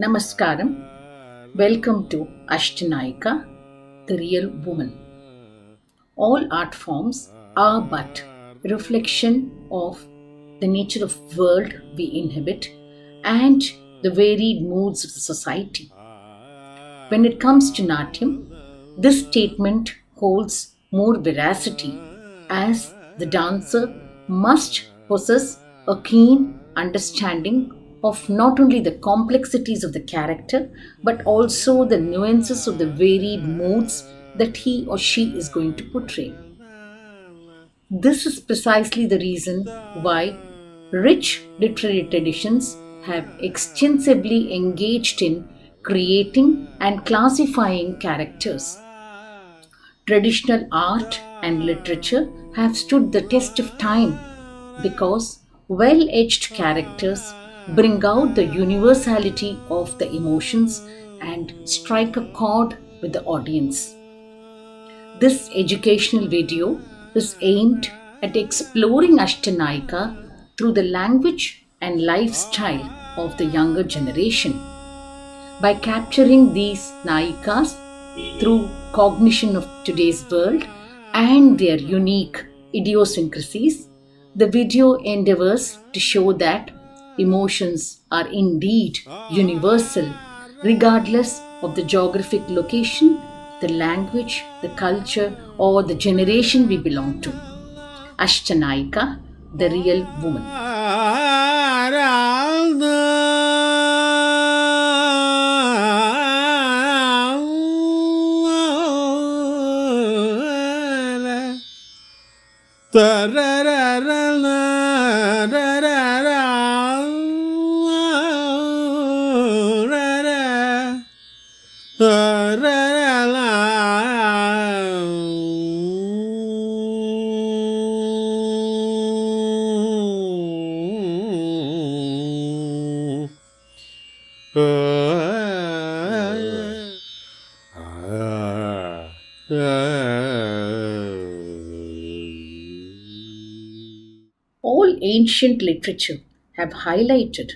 Namaskaram. Welcome to Ashtanayika, the real woman. All art forms are but reflection of the nature of world we inhabit and the varied moods of the society. When it comes to Natyam, this statement holds more veracity as the dancer must possess a keen understanding of not only the complexities of the character but also the nuances of the varied moods that he or she is going to portray. This is precisely the reason why rich literary traditions have extensively engaged in creating and classifying characters. Traditional art and literature have stood the test of time because well etched characters bring out the universality of the emotions and strike a chord with the audience. This educational video is aimed at exploring Ashtanayika through the language and lifestyle of the younger generation. By capturing these Nayikas through cognition of today's world and their unique idiosyncrasies, the video endeavors to show that emotions are indeed universal, regardless of the geographic location, the language, the culture, or the generation we belong to. Ashtanayika, the real woman. All ancient literature have highlighted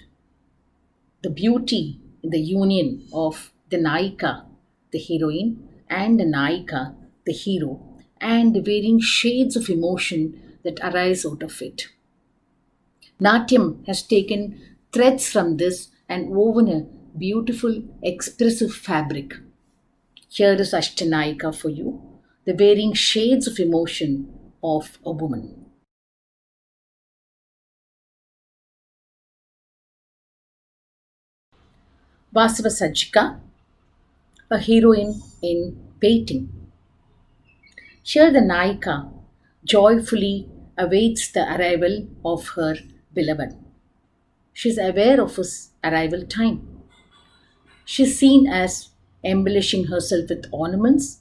the beauty in the union of the Naika, the heroine, and the Naika, the hero, and the varying shades of emotion that arise out of it. Natyam has taken threads from this and woven a beautiful, expressive fabric. Here is Ashtanayika for you, the varying shades of emotion of a woman. Vasava Sajjika, a heroine in waiting. Here the Naika joyfully awaits the arrival of her beloved. She is aware of his arrival time. She is seen as embellishing herself with ornaments,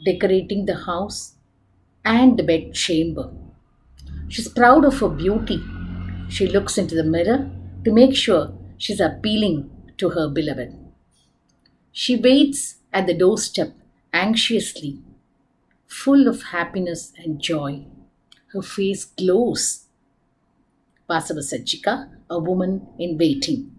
decorating the house and the bedchamber. She is proud of her beauty. She looks into the mirror to make sure she is appealing to her beloved. She waits at the doorstep anxiously, full of happiness and joy. Her face glows. Vasava Sajjika, a woman in waiting.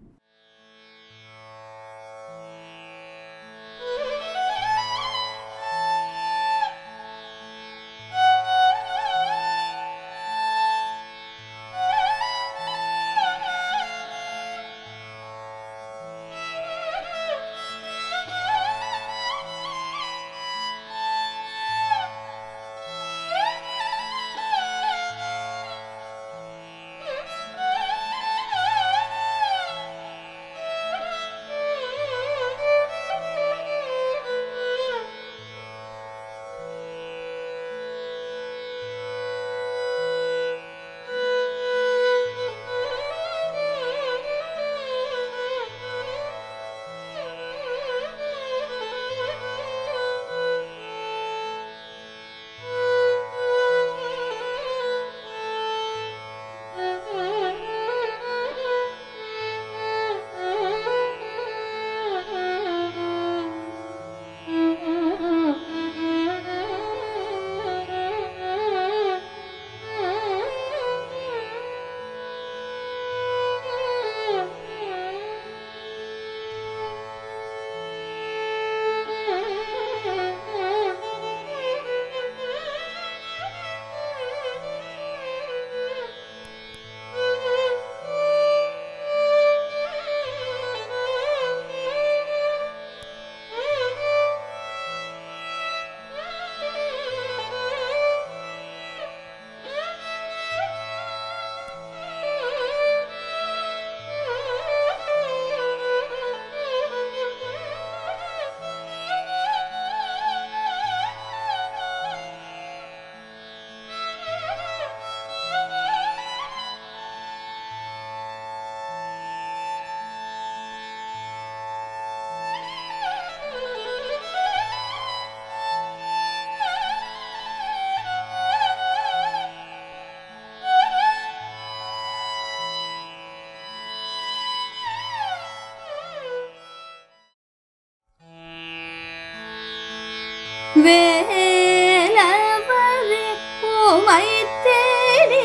வேலவரே உமை தேடி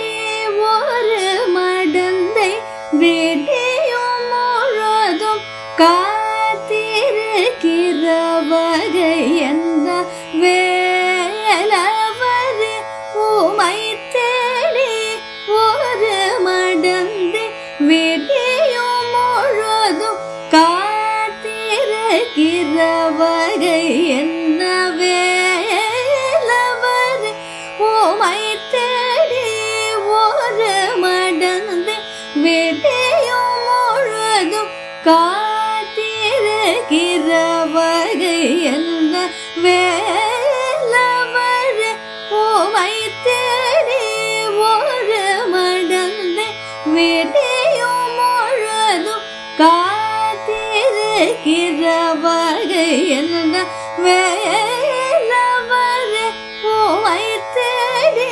ஒரு மடந்தை விடியும் முழுதும் காத்திருக்கிற வகை எந்த வேலவரே உமை தேடி ஒரு மடந்தை விடியும் முழுதும் காத்திருக்கிற வகை என்ன வேலவரே உமை தேடி ஒரு மடந்தை விடியும் முழுதும் காத்திருக்கிற வகை என்ன வேலவரே உமை தேடி ஒரு மடந்தை விடியும் முழுதும் காத்திருக்கிற வகை என்ன வேலவரே உமை தேடி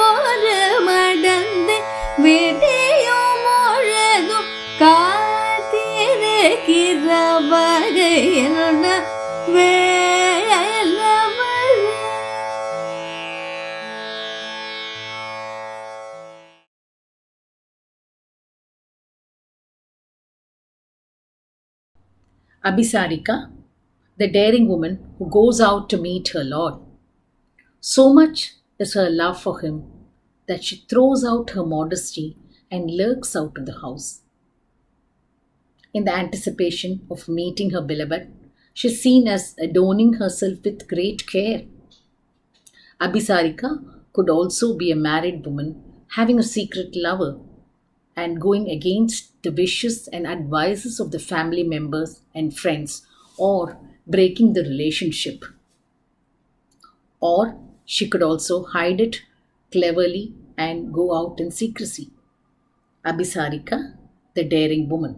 ஒரு மடந்தை விடியும் முழுதும் காத்திருக்கிற வகை என்ன வேலவரே. Abhisarika, the daring woman who goes out to meet her Lord. So much is her love for him that she throws out her modesty and lurks out of the house. In the anticipation of meeting her beloved, she is seen as adorning herself with great care. Abhisarika could also be a married woman having a secret lover and going against the wishes and advices of the family members and friends, or breaking the relationship. Or she could also hide it cleverly and go out in secrecy. Abhisarika, the daring woman.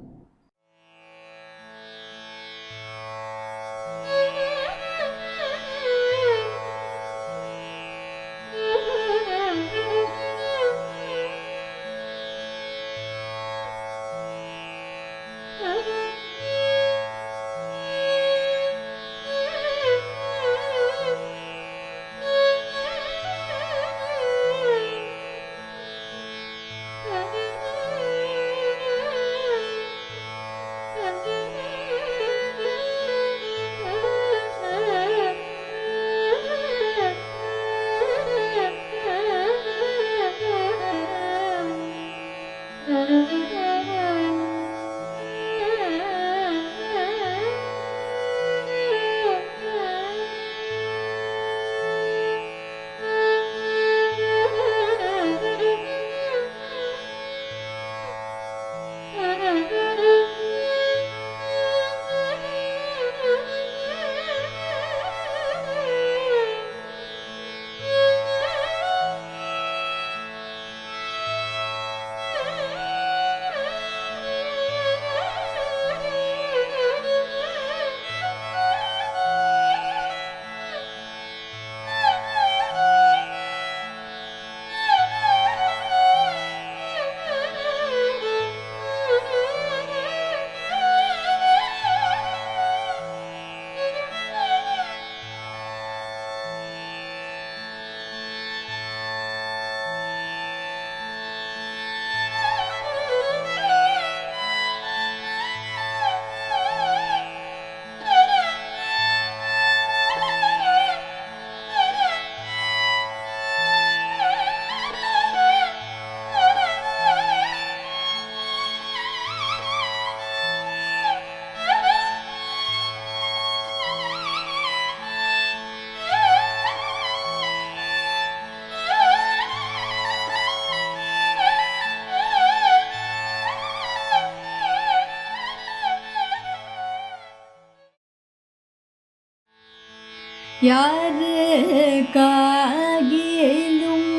யாருக்காகிலும்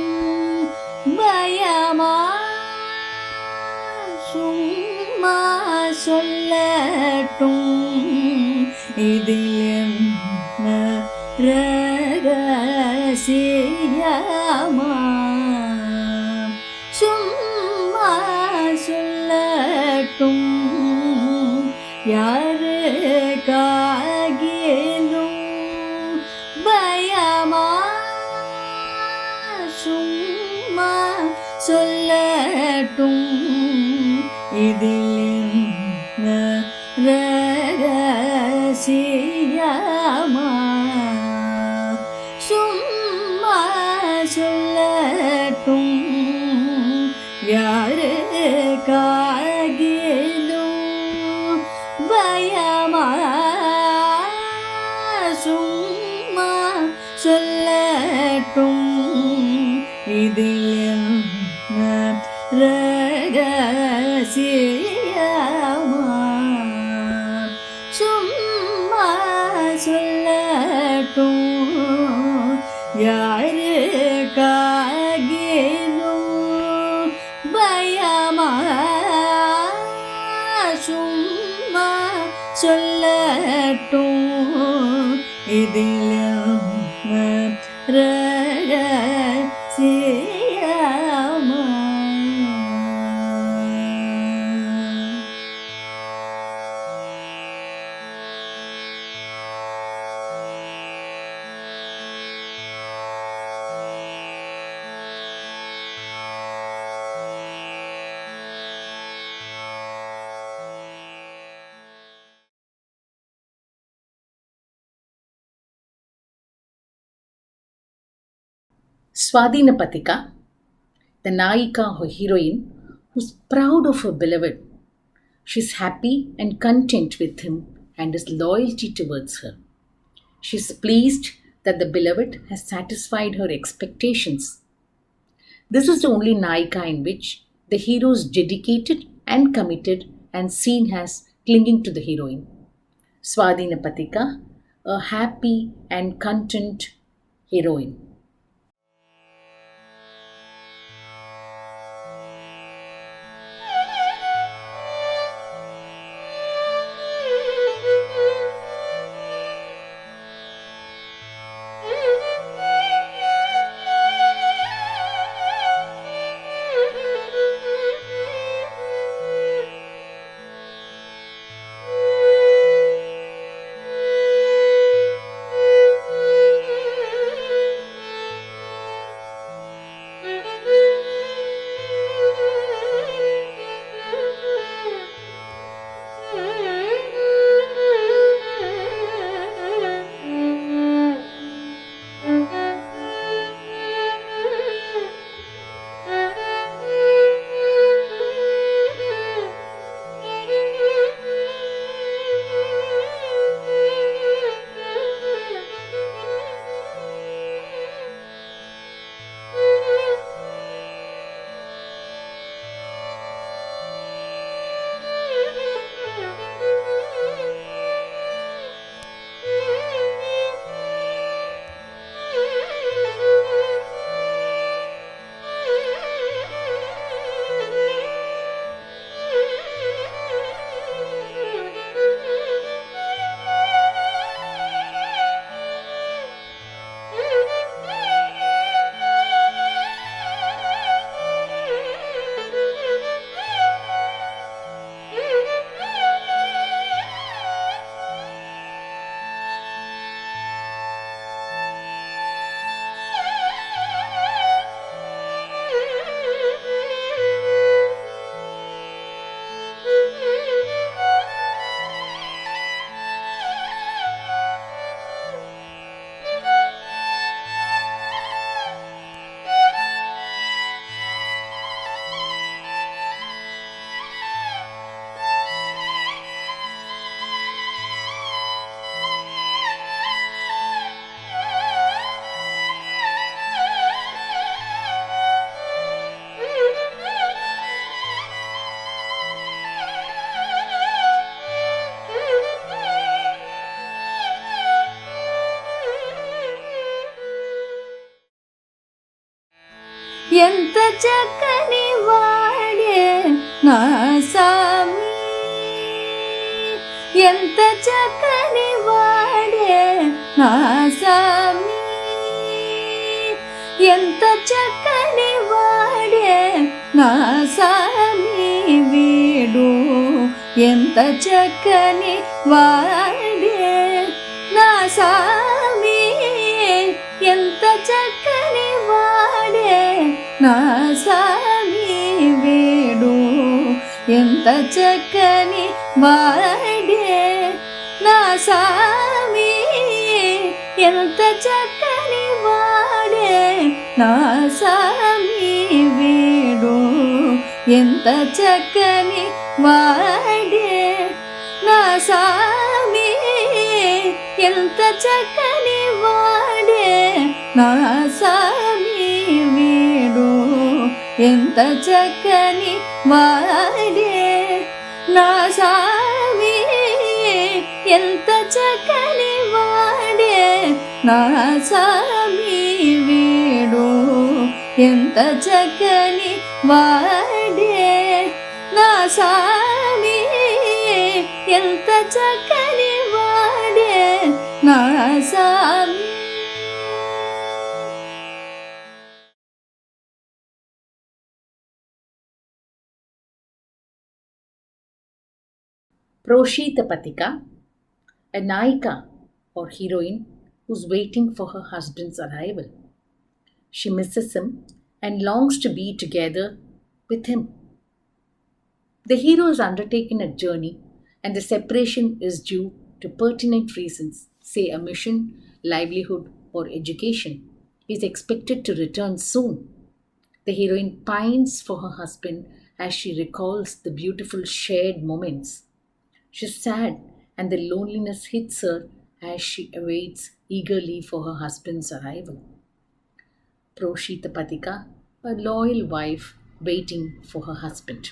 பயமா சும்மா சொல்லட்டும் இதில் என்ன ரகசியமா சும்மா சொல்லட்டும் யாருக்காகிலும் பய சும்மா சொல்லட்டும் இதில் என்ன ரகசியமா சும்மா சொல்லட்டும் யாருக்காகிலும் பயமா சும்மா சொல்லட்டும் இதில் என்ன ரகசியமா சும்மா சொல்லட்டும் யாருக்காகிலும் பயமா சும்மா சொல்லட்டும் இதில் என்ன ரகசியமா Swadhina Patika, the Naika or heroine who's proud of her beloved. She's happy and content with him and his loyalty towards her. She's pleased that the beloved has satisfied her expectations. This is the only Naika in which the hero is dedicated and committed and seen as clinging to the heroine. Swadhina Patika, a happy and content heroine. ఎంత చక్కని వాడే నా సామి ఎంత చక్కని వాడే నా సామి ఎంత చక్కని వాడే నా సామి వీడు ఎంత చక్కని వాడే నా సామి ఎంత చక్కని వాడే నా సామి వీడు ఎంత చక్కని వాడే నా సామి ఎంత చక్కని వాడే నా సామి వీడు ఎంత చక్కని వాడే నా సామి ఎంత చక్కని వాడే నా సామి వీడు ఎంత చక్కని వాడే నా సామి ఎంత చక్కని వాడే నా సామి వీడు ఎంత చక్కని వాడే నా సామి ఎంత చక్కని వాడే నా సామి. Proshita Patika, a Naika or heroine who's waiting for her husband's arrival. She misses him and longs to be together with him. The hero has undertaken a journey and the separation is due to pertinent reasons, say a mission, livelihood, or education. He is expected to return soon. The heroine pines for her husband as she recalls the beautiful shared moments. She's sad and the loneliness hits her as she awaits eagerly for her husband's arrival. Proshita Patika, a loyal wife waiting for her husband.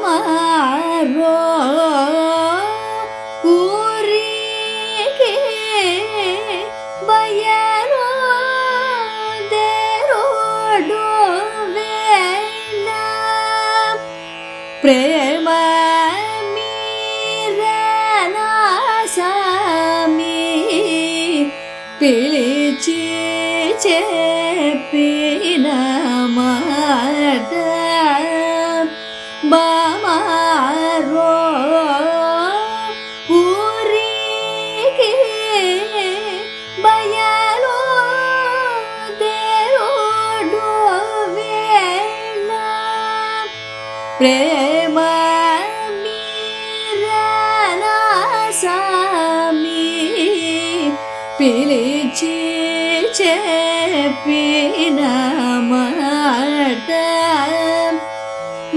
బామారో ఊరికి below దేరోడు వేళ ప్రేమ మీరనా సామి పిలిచి చెప్పిన మాట బామారో ఊరికి below దేరోడు వేళ ప్రేమ సామి పిలిచి చెప్పిన మాట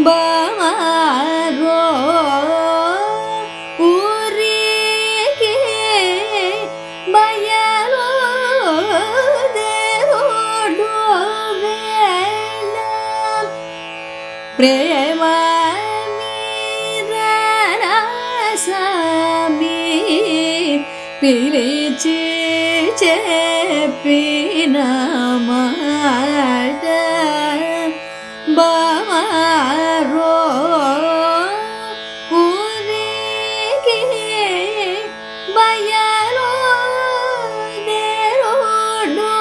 బామారో ఊరికి బయలు దేవుడు వేళ ప్రేమ సామి పిలిచి చెప్పిన మాట బామారో ఊరికి బయలు దేవుడు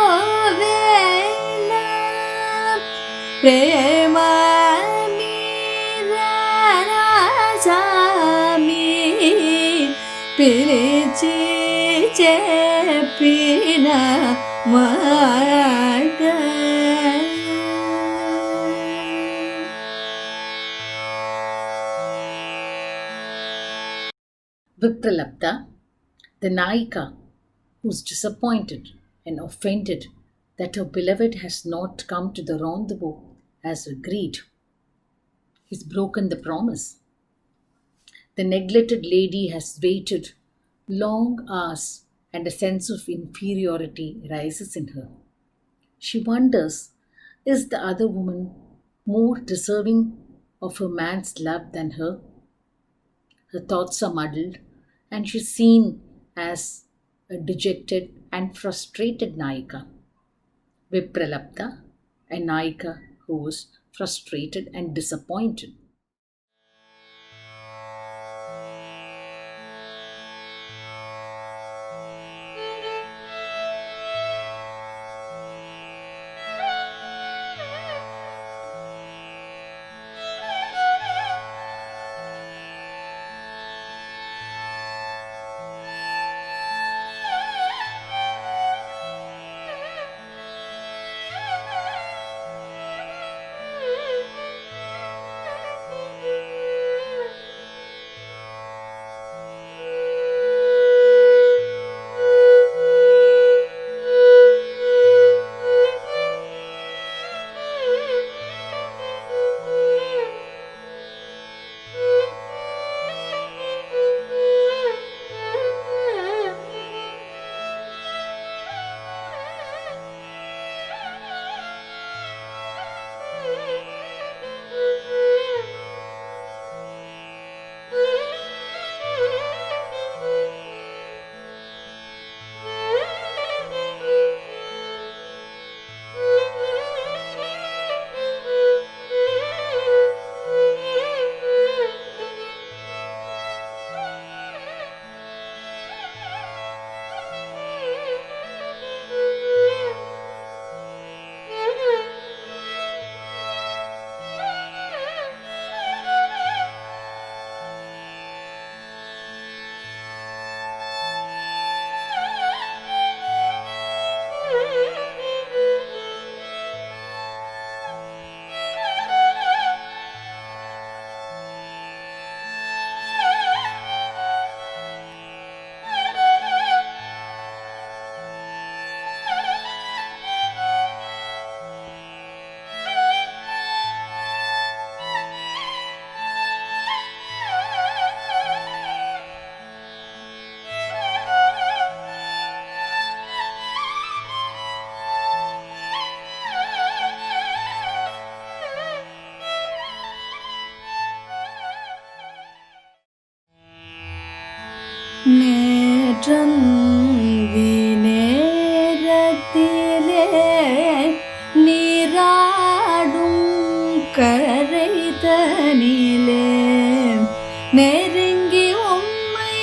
వేళ ప్రేమ పిలిచి చెప్పిన మాట Vipralabdha, the Nayika, who's disappointed and offended that her beloved has not come to the rendezvous as agreed. He's broken the promise. The neglected lady has waited long hours and a sense of inferiority rises in her. She wonders, is the other woman more deserving of her man's love than her? Her thoughts are muddled and she's seen as a dejected and frustrated Nayika. Vipralabdha, a Nayika who is frustrated and disappointed. நேரத்திலே நீராடும் கரைதனிலே நெருங்கி உம்மை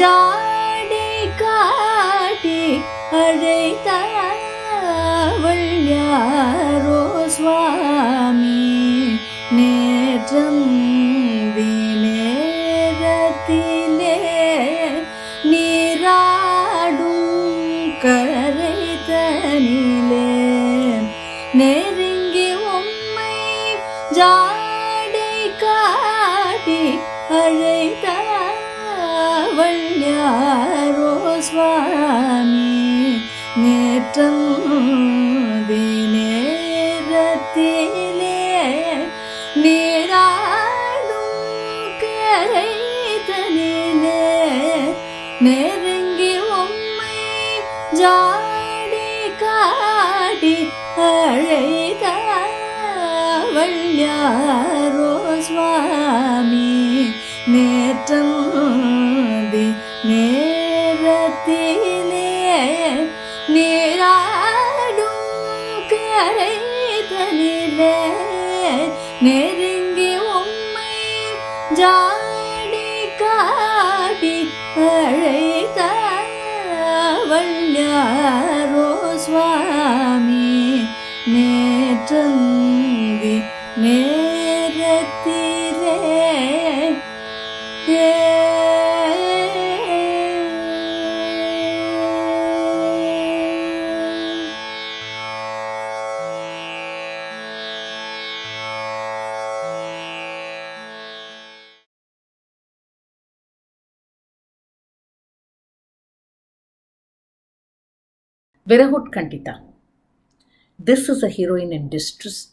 ஜாடி காட்டி அழைத்தவள் யாரோ சுவாமி நேற்றம் நேரத்திலே நீராடும் கரைதனிலே நெருங்கி உம்மை ஜாடை காட்டி அழைத்தவள் வள்ளியாரோ சுவாமி நேற்றந்தி நேரத்திலே நீராடும் கரைதனிலே நெருங்கி உம்மை ஜாடி காடி அழைத்த வள்ளியாரோ சுவாமி நேற்றந்தி நேரத்திலே நீராடும் கரைதனிலே நெருங்கி உம்மை ஜாடி காடி அழைத்த வள்ளியாரோ சுவாமி நேற்றந்தி நேரத்திலே Virahut Kandita. This is a heroine in distress.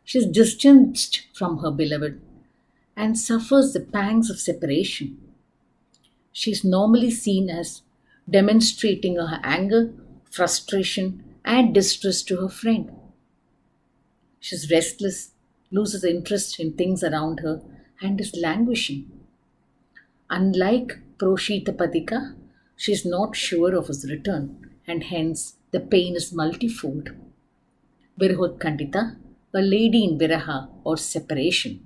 She is distanced from her beloved and suffers the pangs of separation. She is normally seen as demonstrating her anger, frustration, and distress to her friend. She is restless, loses interest in things around her, and is languishing. Unlike Proshitapadika, she is not sure of his return, and hence the pain is multifold. Virahut Kandita, a lady in Viraha or separation.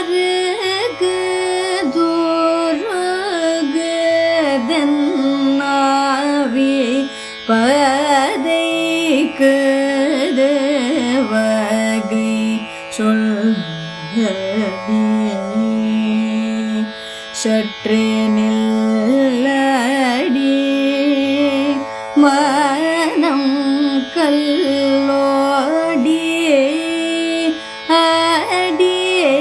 பதறிவாருக்கு துருகுதென்னாவி பதைக்கு வகை சொல்லடி சற்றே நில்லடி மனம் கல்லோடி அடியே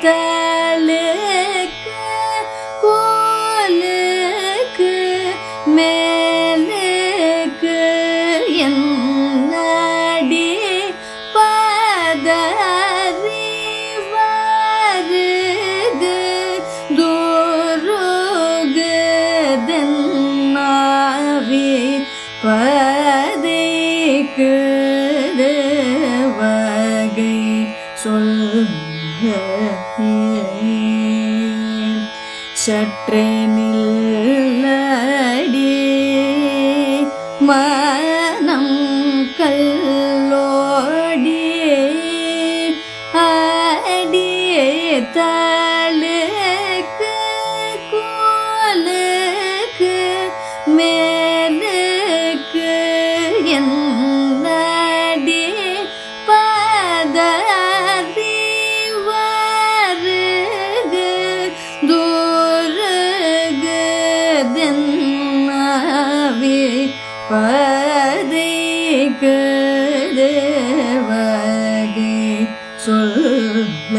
தலுக்கு கோலுக்கு மேலுக்கு என்ன மனம் கல்லோடியே அடியே தழுக்கு கோலுக்கு மேலுக்கு என்னடி பதறி வருகு தூருகு தென்னாவி பதைக்கு வகை சொல்ல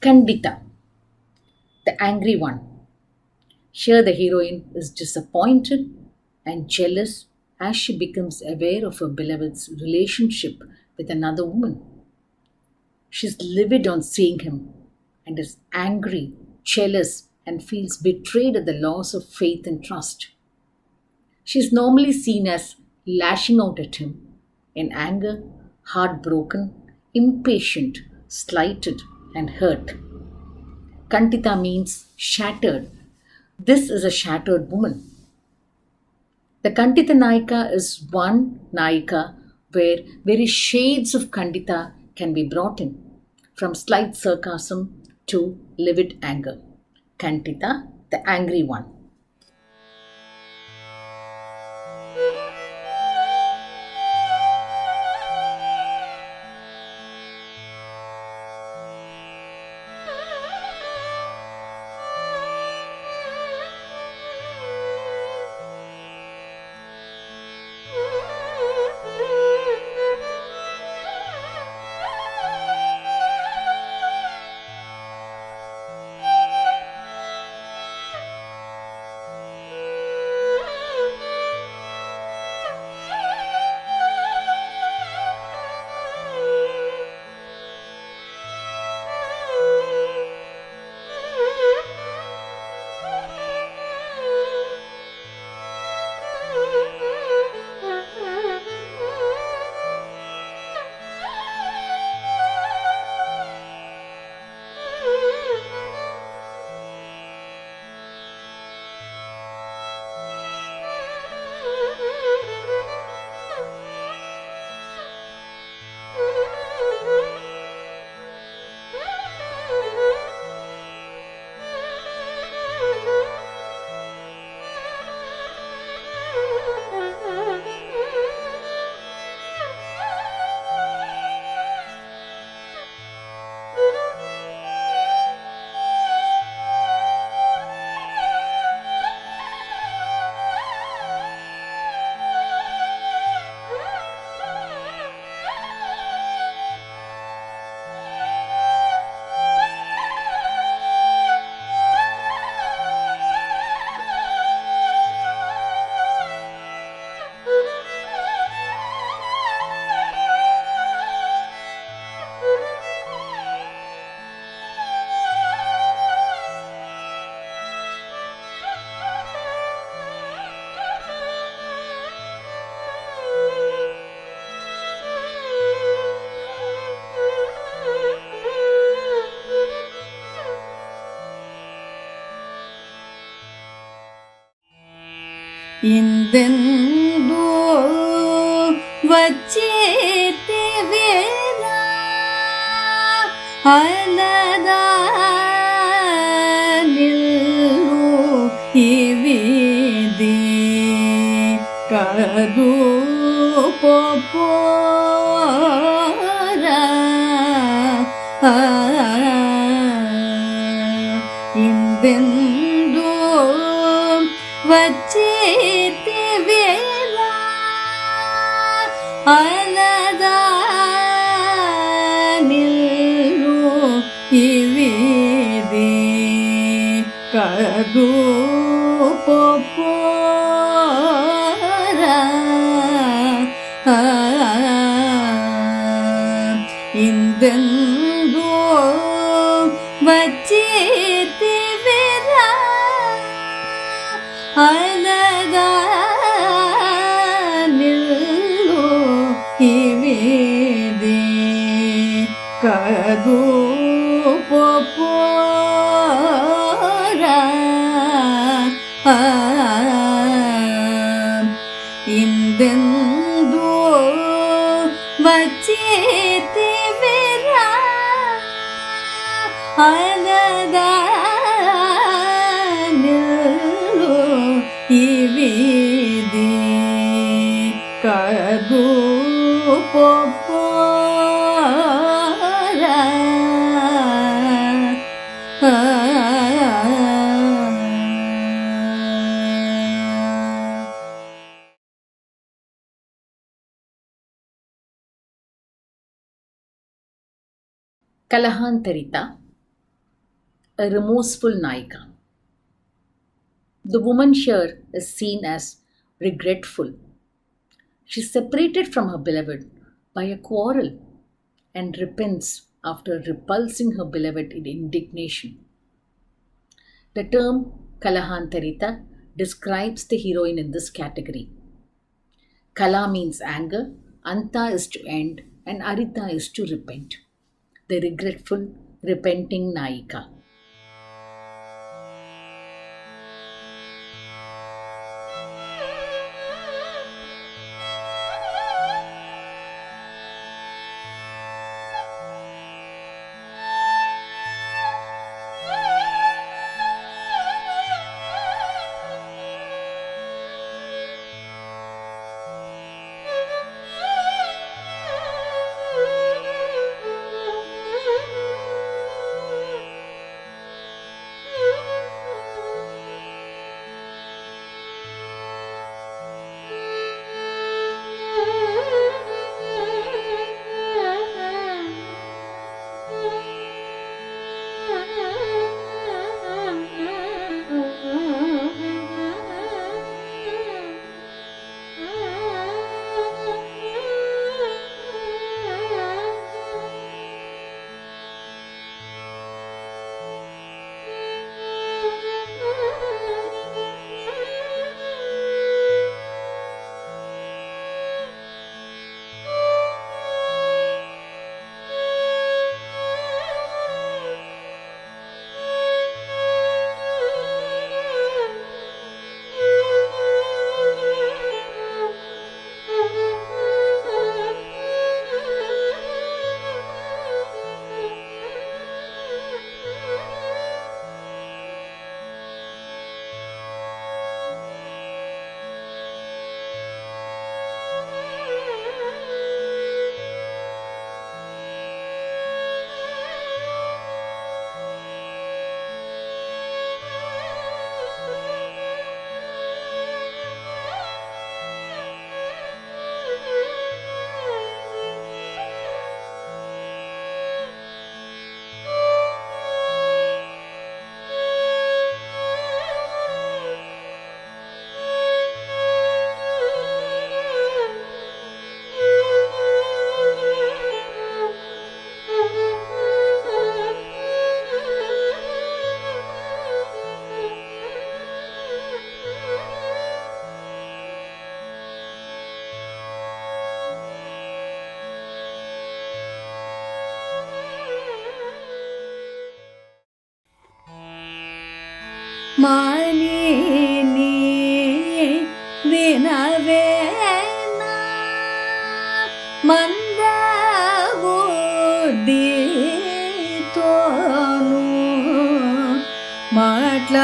Kandita, the angry one. Here, the heroine is disappointed and jealous as she becomes aware of her beloved's relationship with another woman. She's livid on seeing him and is angry, jealous, and feels betrayed at the loss of faith and trust. She is normally seen as lashing out at him in anger, heartbroken, impatient, slighted, and hurt. Kandita means shattered. This is a shattered woman. The Kandita Nayika is one Nayika where very shades of Kandita can be brought in, from slight sarcasm to livid anger. Kandita, the angry one. ಇಂದೆಂದು ವಚ್ಚೇತಿವೇನ ಅಲದ ನಿಲ್ಲು ಇವಿದೆ ಕದು ಪೋರ ಇಂದೆಂದು ವಚ್ಚೇತಿವೇನ ಅಲದ ನಿಲ್ಲು ಇವಿದೆ ಕದು ಪೋರ ಇಂದೆಂದು ವಚ್ಚೇತಿವೇನ ಅಲದ ಕದು ಪೋರ ಇಂದೆಂದು ವಚಿತಿವಿರ ಅನದ ಇವಿದಿ ಕದು ಪೋರ Kalahantarita, a remorseful Naika. The woman here is seen as regretful. She is separated from her beloved by a quarrel and repents after repulsing her beloved in indignation. The term Kalahantarita describes the heroine in this category. Kala means anger, Anta is to end, and Arita is to repent. The regretful, repenting Naika. ಮಾನಿನಿ ದಿನವೇನ ಮಂದ ಬುದ್ಧಿ ತೋನು ಮಾట్లాಡಗ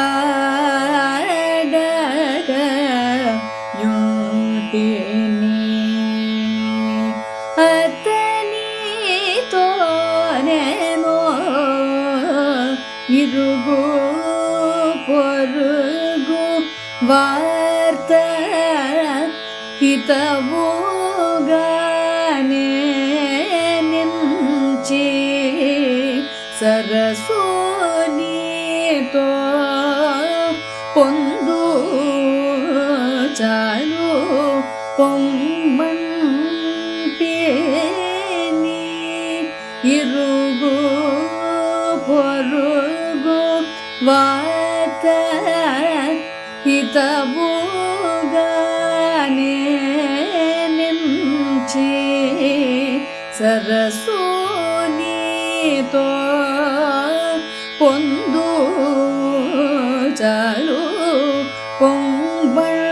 ಯುತಿನಿ ಅತನಿ ತೋನೆನೋ ಇರುಗು పొరుగు వార్త హితవుగానే నించి సరసోనితో పొందు చాలు పొమ్మంటేని ఇరుగు పొరుగు వార్త హితవుగానే నించి సరసోని తో పొందు చాలు పొంబటినే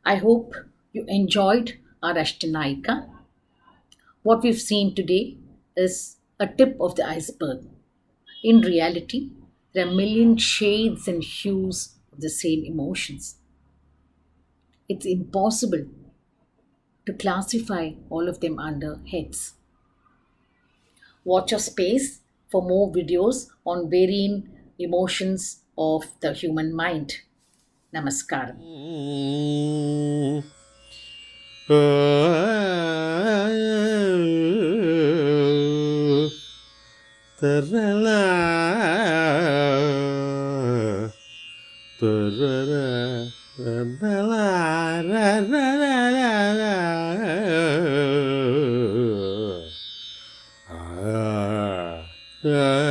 I hope you enjoyed our Ashtanayika. What we've seen today is a tip of the iceberg. In reality, there are a million shades and hues of the same emotions. It's impossible to classify all of them under heads. Watch your space for more videos on varying emotions of the human mind. Namaskaram. Tarala, tarara, tarala, rarara, ah, ah.